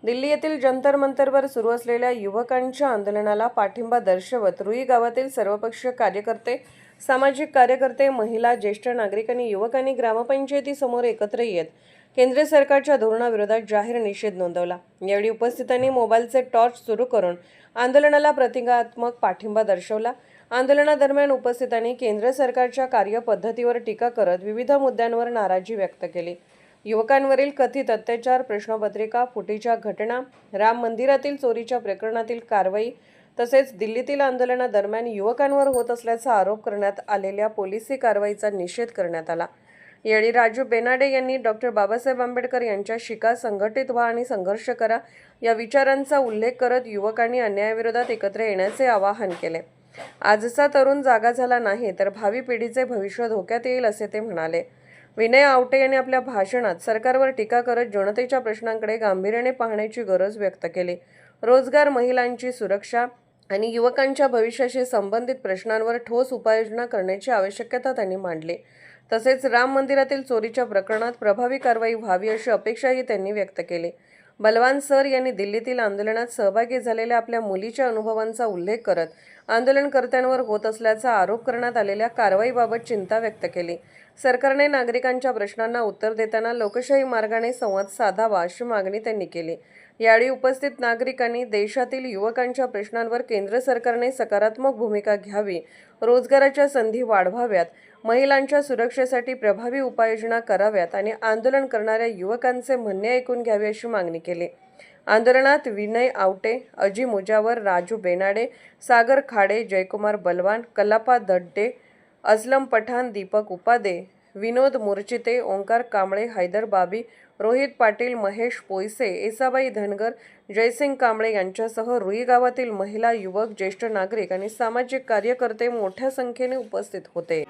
दिल्ली येथील जंतर मंतरवर सुरू असलेल्या युवकांच्या आंदोलनाला पाठिंबा दर्शवत रुई गावातील सर्वपक्षीय कार्यकर्ते, सामाजिक कार्यकर्ते, महिला, ज्येष्ठ नागरिक आणि युवकांनी ग्रामपंचायतीसमोर एकत्र येत केंद्र सरकारच्या धोरणाविरोधात जाहीर निषेध नोंदवला। यावेळी उपस्थितांनी मोबाईलचे टॉर्च सुरू करून आंदोलनाला प्रतिकात्मक पाठिंबा दर्शवला। आंदोलनादरम्यान उपस्थितांनी केंद्र सरकारच्या कार्यपद्धतीवर टीका करत विविध मुद्द्यांवर नाराजी व्यक्त केली। युवकांवरील कथित अत्याचार, प्रश्नपत्रिका फुटीच्या घटना, राम मंदिरातील चोरीच्या प्रकरणातील कारवाई तसेच दिल्लीतील आंदोलनादरम्यान युवकांवर होत असल्याचा आरोप करण्यात आलेल्या पोलिसी कारवाईचा निषेध करण्यात आला। यावेळी राजू बेनाडे यांनी डॉ. बाबासाहेब आंबेडकर यांच्या शिका संघटित व्हा आणि संघर्ष करा या विचारांचा उल्लेख करत युवकांनी अन्यायाविरोधात एकत्र येण्याचे आवाहन केले। आजचा तरुण जागा झाला नाही तर भावी पिढीचे भविष्य धोक्यात येईल असे ते म्हणाले। विनय आवटे यांनी आपल्या भाषणात सरकारवर टीका करत जनतेच्या प्रश्नांकडे गांभीर्याने पाहण्याची गरज व्यक्त केली। रोजगार, महिलांची सुरक्षा आणि युवकांच्या भविष्याशी संबंधित प्रश्नांवर ठोस उपाययोजना करण्याची आवश्यकता त्यांनी मांडली। तसेच राम मंदिरातील चोरीच्या प्रकरणात प्रभावी कारवाई व्हावी अशी अपेक्षाही त्यांनी व्यक्त केली। बलवान सर यांनी दिल्लीतील आंदोलनात सहभागी झालेल्या आपल्या मुलीच्या अनुभवांचा उल्लेख करत आंदोलनकर्त्यांवर होत असल्याचा आरोप करण्यात आलेल्या कारवाईबाबत चिंता व्यक्त केली। सरकारने नागरिकांच्या प्रश्नांना उत्तर देताना लोकशाही मार्गाने संवाद साधावा अशी मागणी त्यांनी केली। यावेळी उपस्थित नागरिकांनी देशातील युवकांच्या प्रश्नांवर केंद्र सरकारने सकारात्मक भूमिका घ्यावी, रोजगाराच्या संधी वाढवाव्यात, महिलांच्या सुरक्षेसाठी प्रभावी उपाययोजना कराव्यात आणि आंदोलन करणाऱ्या युवकांचे म्हणणे ऐकून घ्यावे अशी मागणी केली। आंदोलनात विनय आवटे, अजी मुजावर, राजू बेनाडे, सागर खाडे, जयकुमार बलवान, कल्लाप्पा दड्डे, असलम पठाण, दीपक उपाध्ये, विनोद मुरचिते, ओंकार कांबळे, हैदर बाबी, रोहित पाटील, महेश पोयसे, येसाबाई धनगर, जयसिंग कांबळे यांच्यासह रुई गावातील महिला, युवक, ज्येष्ठ नागरिक आणि सामाजिक कार्यकर्ते मोठ्या संख्येने उपस्थित होते।